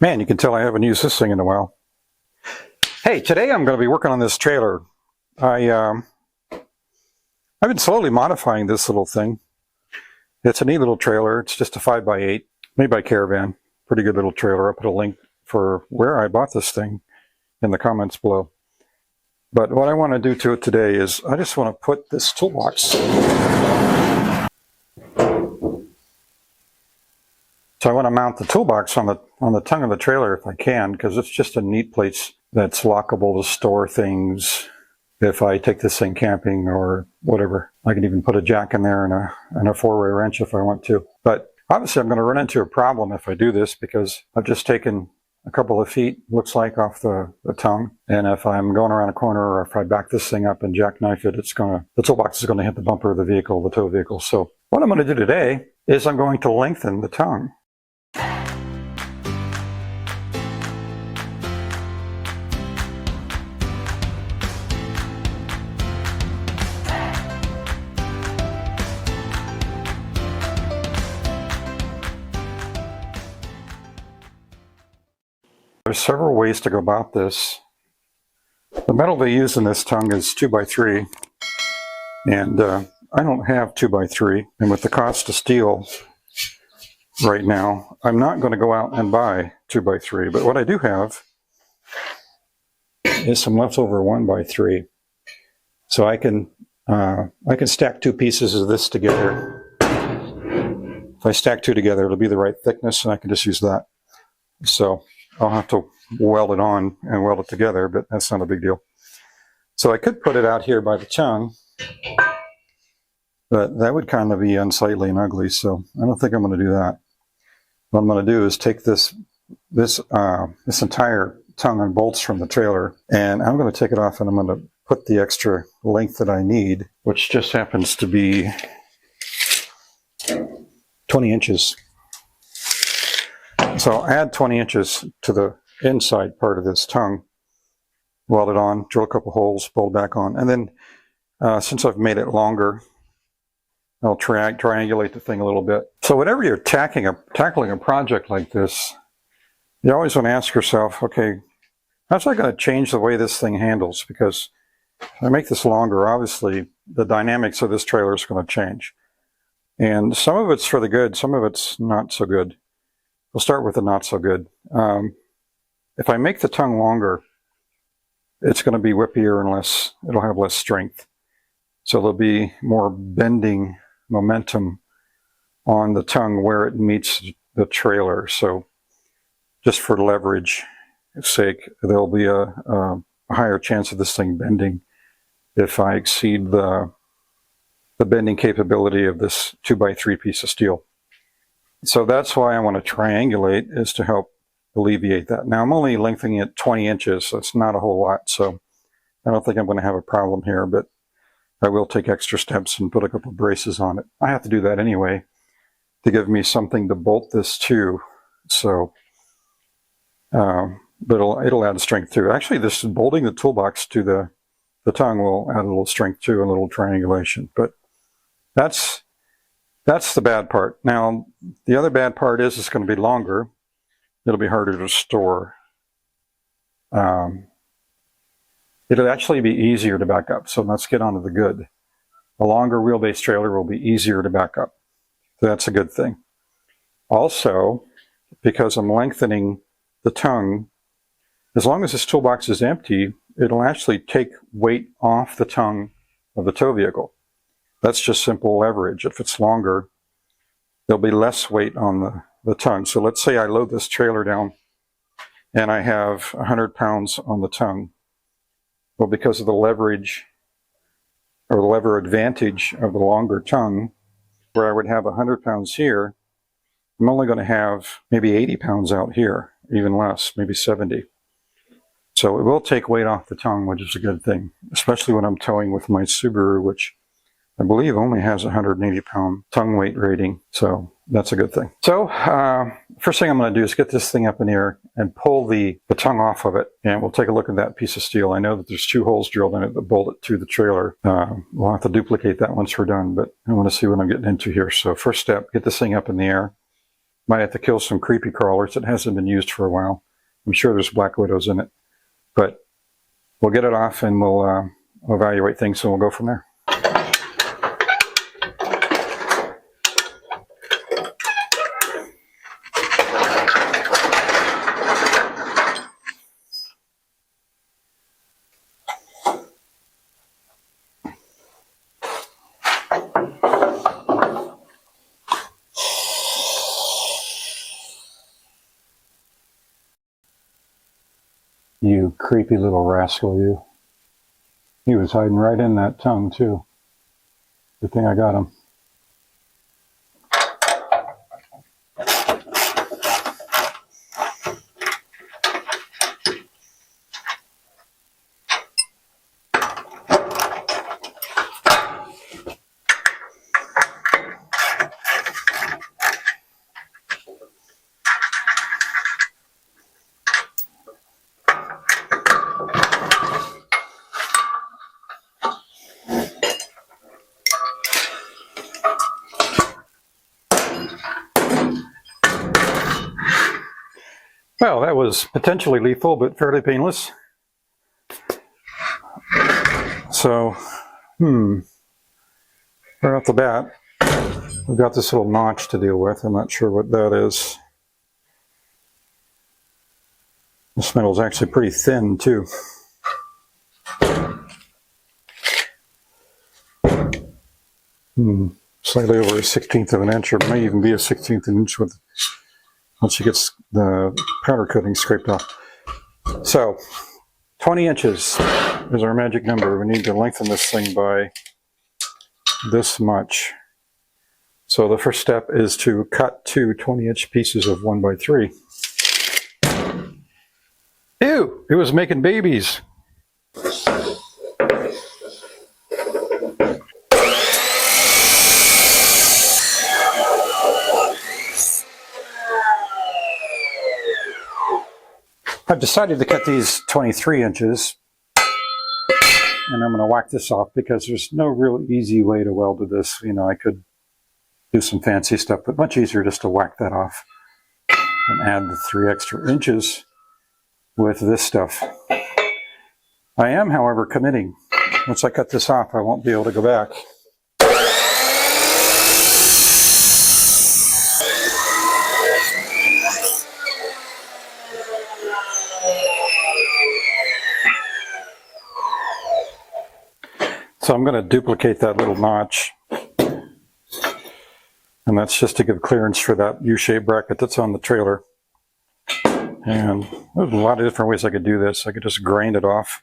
Man, you can tell I haven't used this thing in a while. Hey, today I'm going to be working on this trailer. I've been slowly modifying this little thing. It's a neat little trailer. It's just a 5x8 made by Karavan. Pretty good little trailer. I'll put a link for where I bought this thing in the comments below. But what I want to do to it today is I just want to put this toolbox. So I want to mount the toolbox on the tongue of the trailer if I can, because it's just a neat place that's lockable to store things if I take this thing camping or whatever. I can even put a jack in there and a 4-way wrench if I want to. But obviously I'm going to run into a problem if I do this, because I've just taken a couple of feet, looks like, off the tongue. And if I'm going around a corner or if I back this thing up and jackknife it, the toolbox is going to hit the bumper of the vehicle, the tow vehicle. So what I'm going to do today is I'm going to lengthen the tongue. There's several ways to go about this. The metal they use in this tongue is 2x3, and I don't have 2x3, and with the cost of steel right now, I'm not going to go out and buy 2x3, but what I do have is some leftover 1x3. So I can stack two pieces of this together. If I stack two together, it'll be the right thickness, and I can just use that. So I'll have to weld it on and weld it together, but that's not a big deal. So I could put it out here by the tongue, but that would kind of be unsightly and ugly, so I don't think I'm going to do that. What I'm going to do is take this entire tongue and bolts from the trailer, and I'm going to take it off and I'm going to put the extra length that I need, which just happens to be 20 inches. So I'll add 20 inches to the inside part of this tongue, weld it on, drill a couple holes, bolt back on, and then since I've made it longer, I'll triangulate the thing a little bit. So whenever you're tackling a project like this, you always want to ask yourself, okay, how's that going to change the way this thing handles? Because if I make this longer, obviously the dynamics of this trailer is going to change. And some of it's for the good, some of it's not so good. We'll start with the not so good. If I make the tongue longer, it's going to be whippier and it'll have less strength. So there'll be more bending momentum on the tongue where it meets the trailer. So just for leverage sake, there'll be a higher chance of this thing bending if I exceed the bending capability of this 2x3 piece of steel. So that's why I want to triangulate, is to help alleviate that. Now I'm only lengthening it 20 inches, so it's not a whole lot, so I don't think I'm going to have a problem here, but I will take extra steps and put a couple braces on it. I have to do that anyway to give me something to bolt this to, so but it'll add strength too. Actually, this bolting the toolbox to the tongue will add a little strength too, a little triangulation, but that's the bad part. Now, the other bad part is it's going to be longer. It'll be harder to store. It'll actually be easier to back up. So let's get on to the good. A longer wheelbase trailer will be easier to back up. So that's a good thing. Also, because I'm lengthening the tongue, as long as this toolbox is empty, it'll actually take weight off the tongue of the tow vehicle. That's just simple leverage. If it's longer, there'll be less weight on the tongue. So let's say I load this trailer down and I have 100 pounds on the tongue. Well, because of the leverage or the lever advantage of the longer tongue, where I would have 100 pounds here, I'm only going to have maybe 80 pounds out here, even less, maybe 70. So it will take weight off the tongue, which is a good thing, especially when I'm towing with my Subaru, which I believe only has a 180-pound tongue weight rating, so that's a good thing. So first thing I'm going to do is get this thing up in the air and pull the tongue off of it, and we'll take a look at that piece of steel. I know that there's 2 holes drilled in it that bolt it to the trailer. We'll have to duplicate that once we're done, but I want to see what I'm getting into here. So first step, get this thing up in the air Might have to kill some creepy crawlers. It hasn't been used for a while. I'm sure there's black widows in it. But we'll get it off and we'll evaluate things and we'll go from there. You creepy little rascal, you. He was hiding right in that tongue, too. Good thing I got him. Well, that was potentially lethal, but fairly painless. So, right off the bat, we've got this little notch to deal with. I'm not sure what that is. This metal is actually pretty thin, too. Slightly over a 1/16 of an inch, or may even be a 1/16 of an inch with once she gets the powder coating scraped off. So, 20 inches is our magic number. We need to lengthen this thing by this much. So the first step is to cut two 20-inch pieces of 1x3. Ew! It was making babies. I've decided to cut these 23 inches, and I'm going to whack this off because there's no real easy way to weld to this. You know, I could do some fancy stuff, but much easier just to whack that off and add the 3 extra inches with this stuff. I am, however, committing. Once I cut this off, I won't be able to go back. So I'm going to duplicate that little notch, and that's just to give clearance for that U-shaped bracket that's on the trailer. And there's a lot of different ways I could do this. I could just grind it off,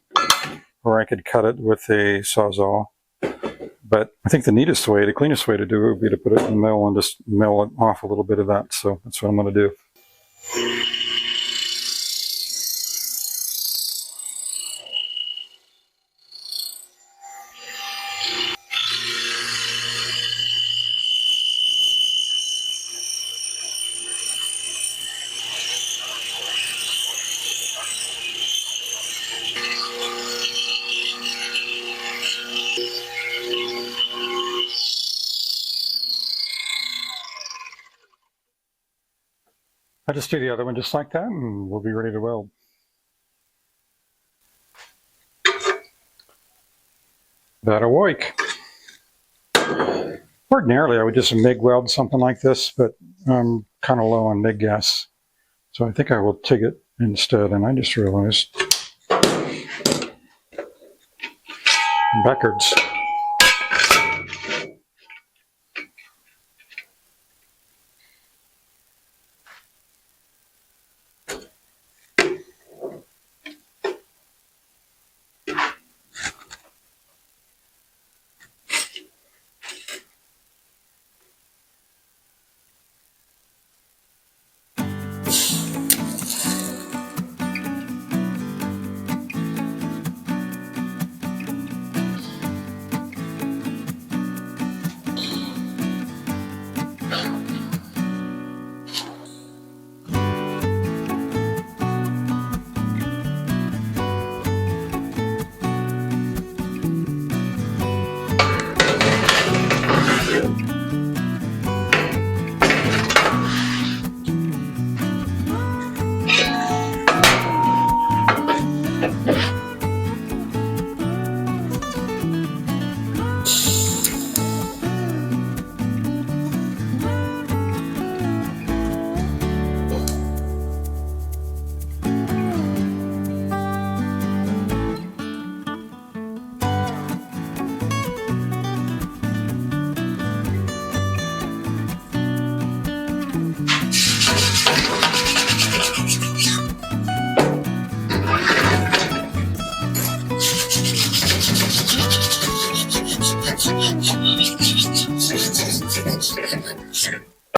or I could cut it with a Sawzall. But I think the neatest way, the cleanest way to do it would be to put it in the mill and just mill it off a little bit of that. So that's what I'm going to do. I'll just do the other one just like that, and we'll be ready to weld. That'll work. Ordinarily, I would just MIG weld something like this, but I'm kind of low on MIG gas. So I think I will TIG it instead, and I just realized backwards.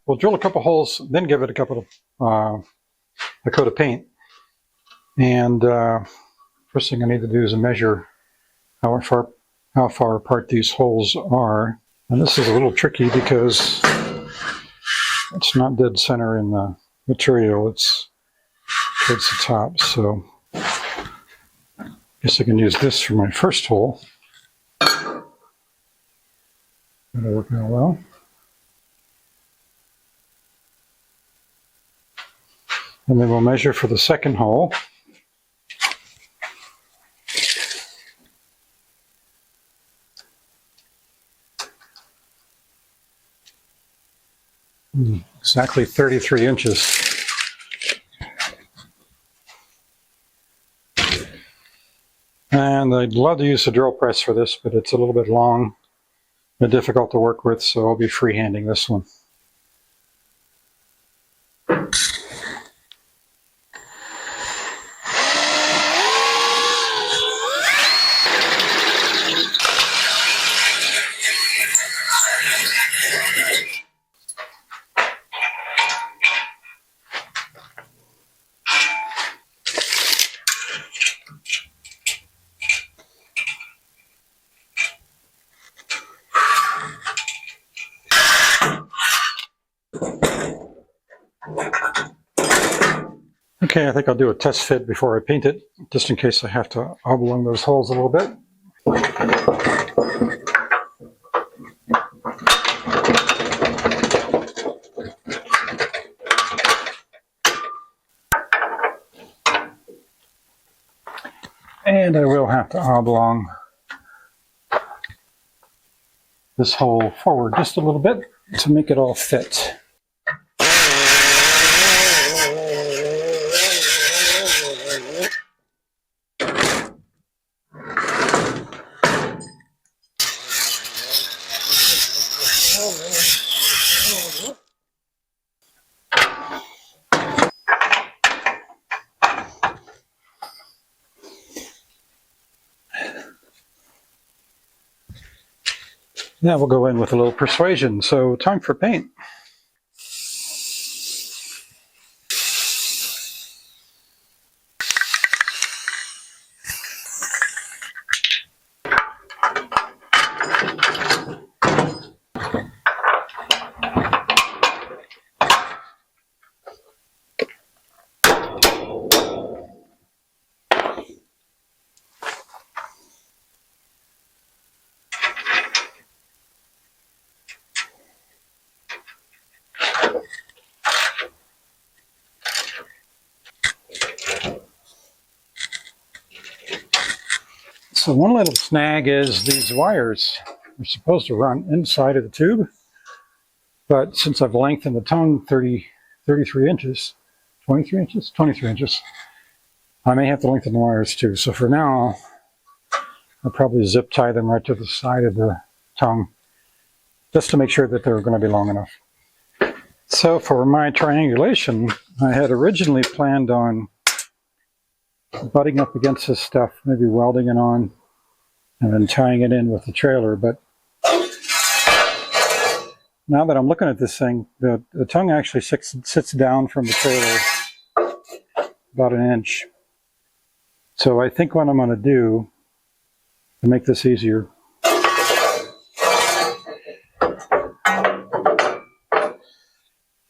We'll drill a couple holes, then give it a coat of paint. And first thing I need to do is measure how far apart these holes are. And this is a little tricky because it's not dead center in the material, it's towards the top. So I guess I can use this for my first hole. That'll work out well. And then we'll measure for the second hole. Exactly 33 inches. And I'd love to use a drill press for this, but it's a little bit long and difficult to work with, so I'll be freehanding this one. Okay, I think I'll do a test fit before I paint it, just in case I have to oblong those holes a little bit. And I will have to oblong this hole forward just a little bit to make it all fit. Now we'll go in with a little persuasion. So time for paint. So one little snag is these wires are supposed to run inside of the tube, but since I've lengthened the tongue 33 inches, 23 inches? 23 inches, I may have to lengthen the wires too. So for now, I'll probably zip tie them right to the side of the tongue, just to make sure that they're going to be long enough. So for my triangulation, I had originally planned on butting up against this stuff, maybe welding it on, and then tying it in with the trailer. But now that I'm looking at this thing, the tongue actually sits down from the trailer about an inch. So I think what I'm going to do to make this easier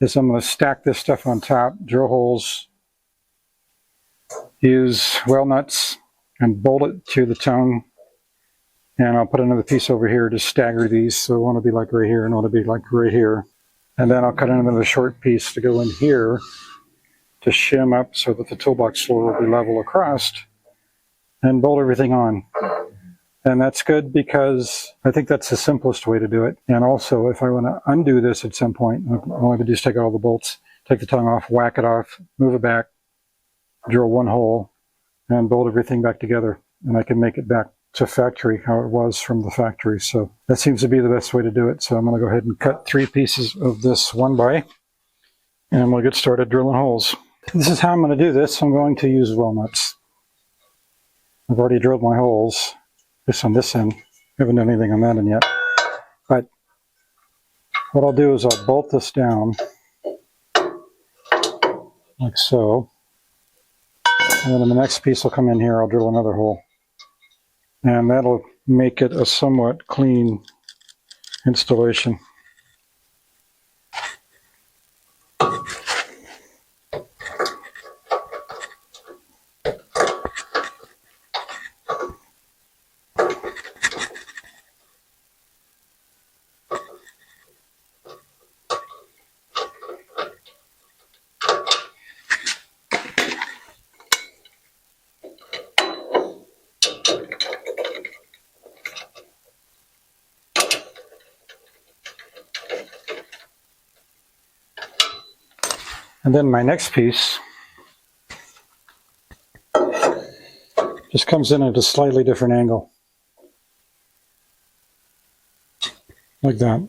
is I'm going to stack this stuff on top, drill holes, use weld nuts, and bolt it to the tongue. And I'll put another piece over here to stagger these. So one will be like right here and one will be like right here. And then I'll cut another short piece to go in here to shim up so that the toolbox floor will be level across, and bolt everything on. And that's good because I think that's the simplest way to do it. And also, if I want to undo this at some point, all I have to do is take out all the bolts, take the tongue off, whack it off, move it back, drill one hole, and bolt everything back together. And I can make it back to factory how it was from the factory. So that seems to be the best way to do it. So I'm going to go ahead and cut 3 pieces of this 1x, and we'll get started drilling holes. This is how I'm going to do this. I'm going to use weld nuts. I've already drilled my holes. This on this end. I haven't done anything on that end yet. But What I'll do is I'll bolt this down like so. And then in the next piece will come in here, I'll drill another hole. And that'll make it a somewhat clean installation. And then my next piece just comes in at a slightly different angle, like that.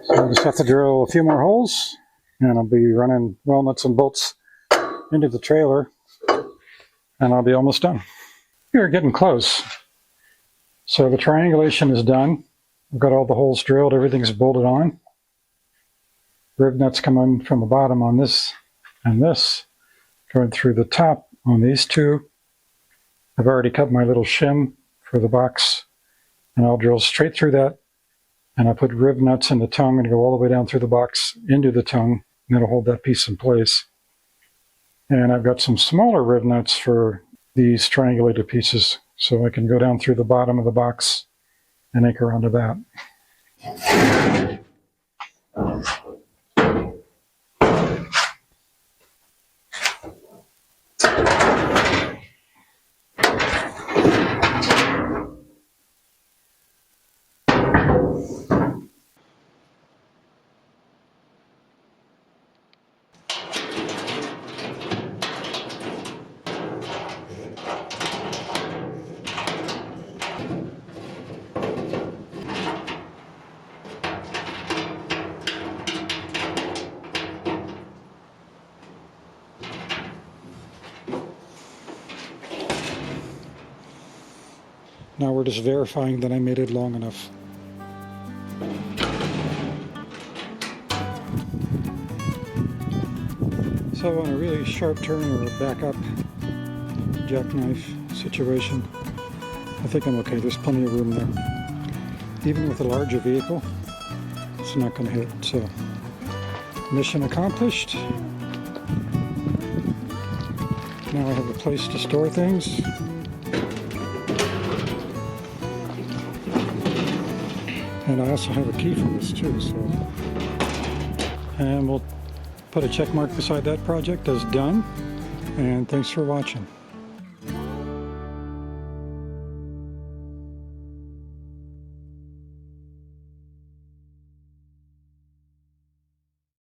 I just have to drill a few more holes, and I'll be running well nuts and bolts into the trailer, and I'll be almost done. We're getting close. So the triangulation is done. I've got all the holes drilled, everything's bolted on. Rivet nuts come in from the bottom on this and this, going through the top on these two. I've already cut my little shim for the box, and I'll drill straight through that. And I put rivet nuts in the tongue and go all the way down through the box into the tongue, and that'll hold that piece in place. And I've got some smaller rivet nuts for these triangulated pieces, so I can go down through the bottom of the box and anchor onto that. Now we're just verifying that I made it long enough. So on a really sharp turn or a back up jackknife situation, I think I'm okay. There's plenty of room there. Even with a larger vehicle, it's not going to hit. So mission accomplished. Now I have a place to store things. And I also have a key for this too, so. And we'll put a check mark beside that project as done. And thanks for watching.